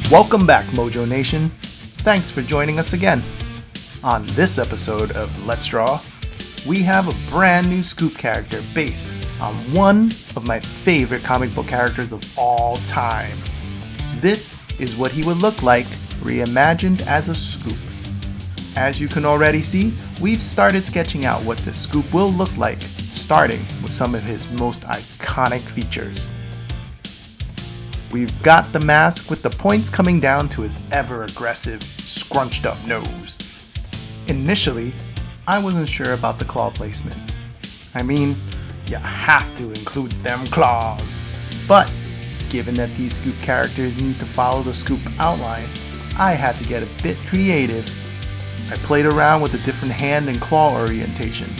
Welcome back, Mojo Nation. Thanks for joining us again. On this episode of Let's Draw, we have a brand new Scoop character based on one of my favorite comic book characters of all time. This is what he would look like reimagined as a Scoop. As you can already see, we've started sketching out what the Scoop will look like, starting with some of his most iconic features. We've got the mask with the points coming down to his ever-aggressive, scrunched-up nose. Initially, I wasn't sure about the claw placement. I mean, you have to include them claws. But, given that these Scoop characters need to follow the Scoop outline, I had to get a bit creative. I played around with the different hand and claw orientations.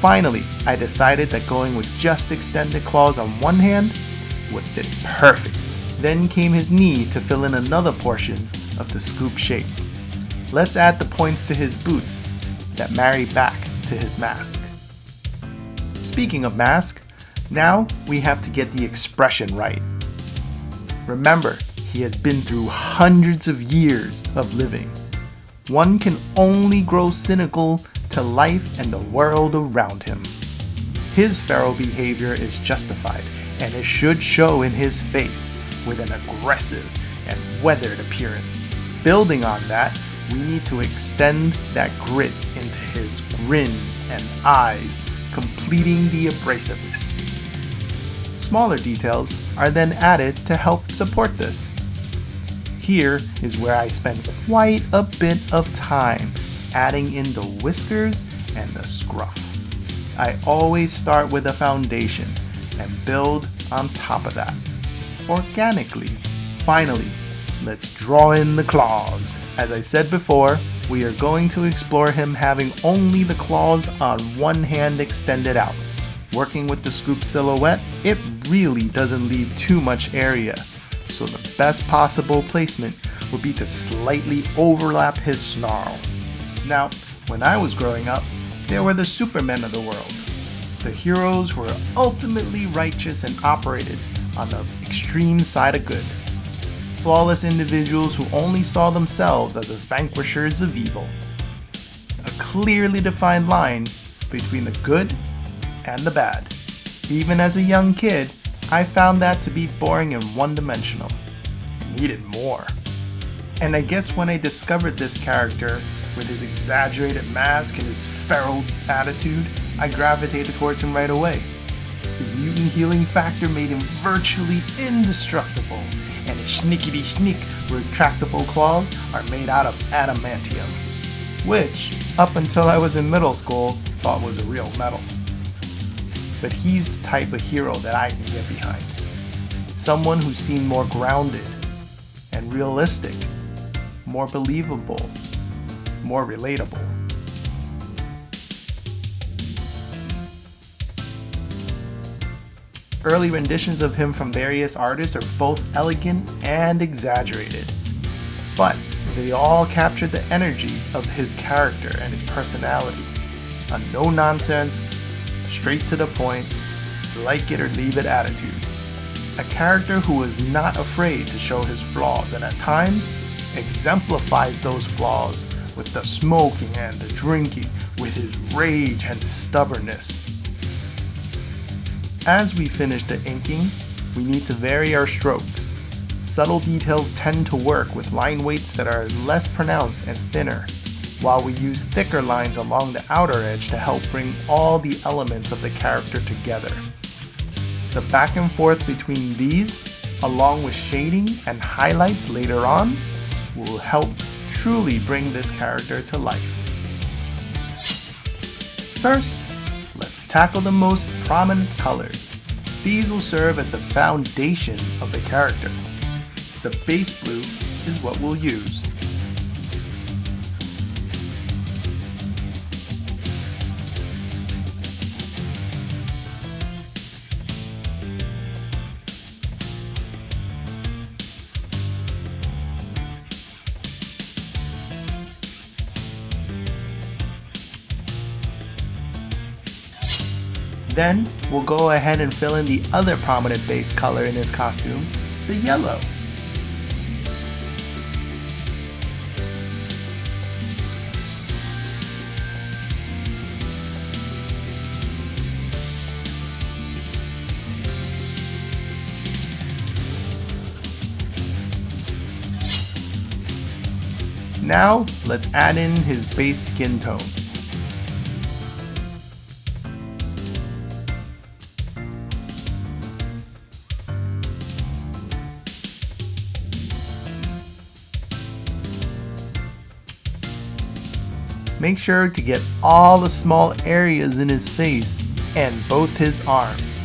Finally, I decided that going with just extended claws on one hand would fit perfect. Then came his knee to fill in another portion of the Scoop shape. Let's add the points to his boots that marry back to his mask. Speaking of mask, now we have to get the expression right. Remember, he has been through hundreds of years of living. One can only grow cynical to life and the world around him. His feral behavior is justified, and it should show in his face with an aggressive and weathered appearance. Building on that, we need to extend that grit into his grin and eyes, completing the abrasiveness. Smaller details are then added to help support this. Here is where I spend quite a bit of time adding in the whiskers and the scruff. I always start with a foundation and build on top of that, organically. Finally, let's draw in the claws. As I said before, we are going to explore him having only the claws on one hand extended out. Working with the Scoop silhouette, it really doesn't leave too much area, so the best possible placement would be to slightly overlap his snarl. Now, when I was growing up, there were the Supermen of the world. The heroes who were ultimately righteous and operated on the extreme side of good. Flawless individuals who only saw themselves as the vanquishers of evil. A clearly defined line between the good and the bad. Even as a young kid, I found that to be boring and one-dimensional. I needed more. And I guess when I discovered this character with his exaggerated mask and his feral attitude, I gravitated towards him right away. His mutant healing factor made him virtually indestructible, and his schnickety-schnick retractable claws are made out of adamantium, which, up until I was in middle school, thought was a real metal. But he's the type of hero that I can get behind. Someone who seemed more grounded and realistic, more believable, more relatable. Early renditions of him from various artists are both elegant and exaggerated, but they all captured the energy of his character and his personality. A no-nonsense, straight to the point, like it or leave it attitude. A character who is not afraid to show his flaws and at times exemplifies those flaws with the smoking and the drinking, with his rage and stubbornness. As we finish the inking, we need to vary our strokes. Subtle details tend to work with line weights that are less pronounced and thinner, while we use thicker lines along the outer edge to help bring all the elements of the character together. The back and forth between these, along with shading and highlights later on, will help truly bring this character to life. First, let's tackle the most prominent colors. These will serve as the foundation of the character. The base blue is what we'll use. Then, we'll go ahead and fill in the other prominent base color in his costume, the yellow. Now, let's add in his base skin tone. Make sure to get all the small areas in his face and both his arms.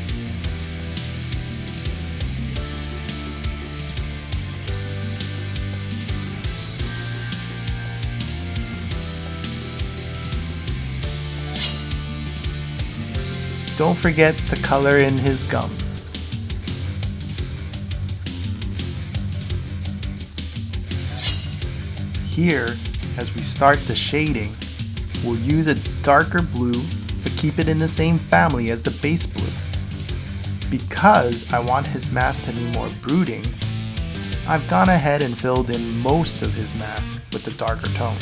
Don't forget to color in his gums. Here, as we start the shading, we'll use a darker blue, but keep it in the same family as the base blue. Because I want his mask to be more brooding, I've gone ahead and filled in most of his mask with the darker tone.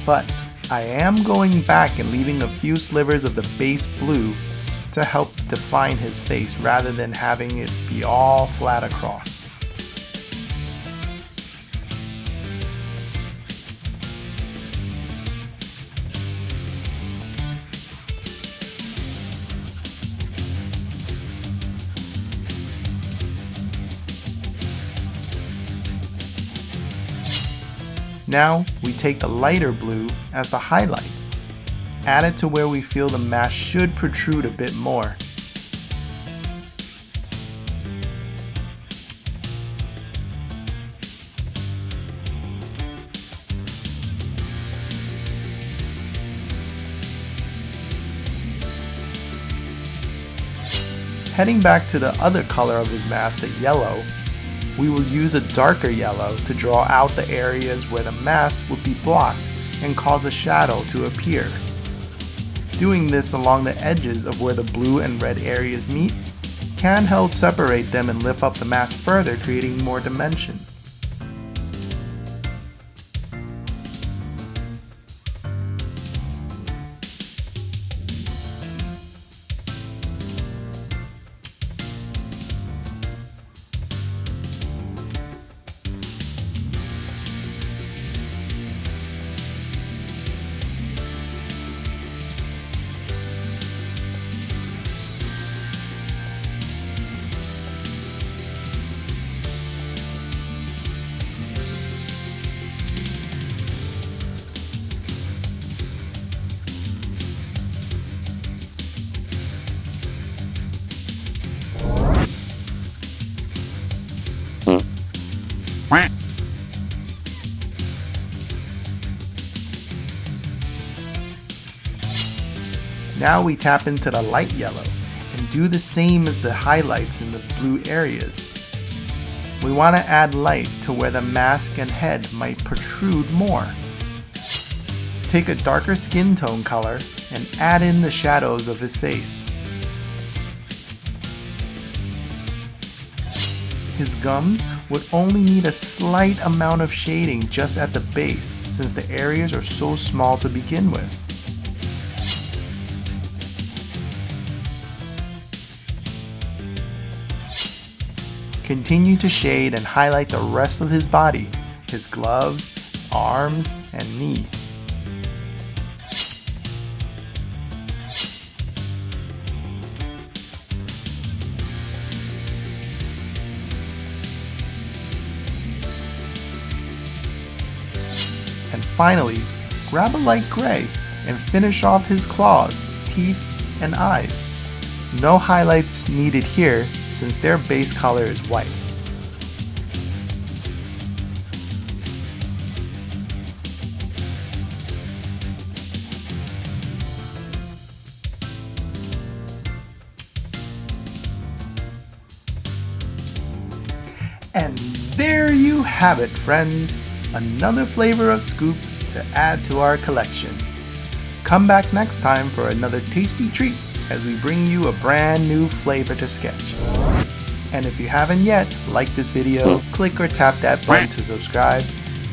But I am going back and leaving a few slivers of the base blue to help define his face rather than having it be all flat across. Now we take the lighter blue as the highlights. Add it to where we feel the mask should protrude a bit more. Heading back to the other color of his mask, the yellow, we will use a darker yellow to draw out the areas where the mask would be blocked and cause a shadow to appear. Doing this along the edges of where the blue and red areas meet can help separate them and lift up the mask further, creating more dimension. Now we tap into the light yellow and do the same as the highlights in the blue areas. We want to add light to where the mask and head might protrude more. Take a darker skin tone color and add in the shadows of his face. His gums would only need a slight amount of shading just at the base, since the areas are so small to begin with. Continue to shade and highlight the rest of his body, his gloves, arms, and knee. And finally, grab a light gray and finish off his claws, teeth, and eyes. No highlights needed here since their base color is white. And there you have it, friends. Another flavor of Scoop to add to our collection. Come back next time for another tasty treat as we bring you a brand new flavor to sketch. And if you haven't yet, like this video, click or tap that button to subscribe,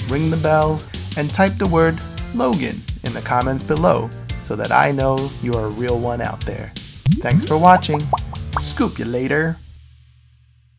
ring the bell, and type the word Logan in the comments below so that I know you're a real one out there. Thanks for watching. Scoop you later.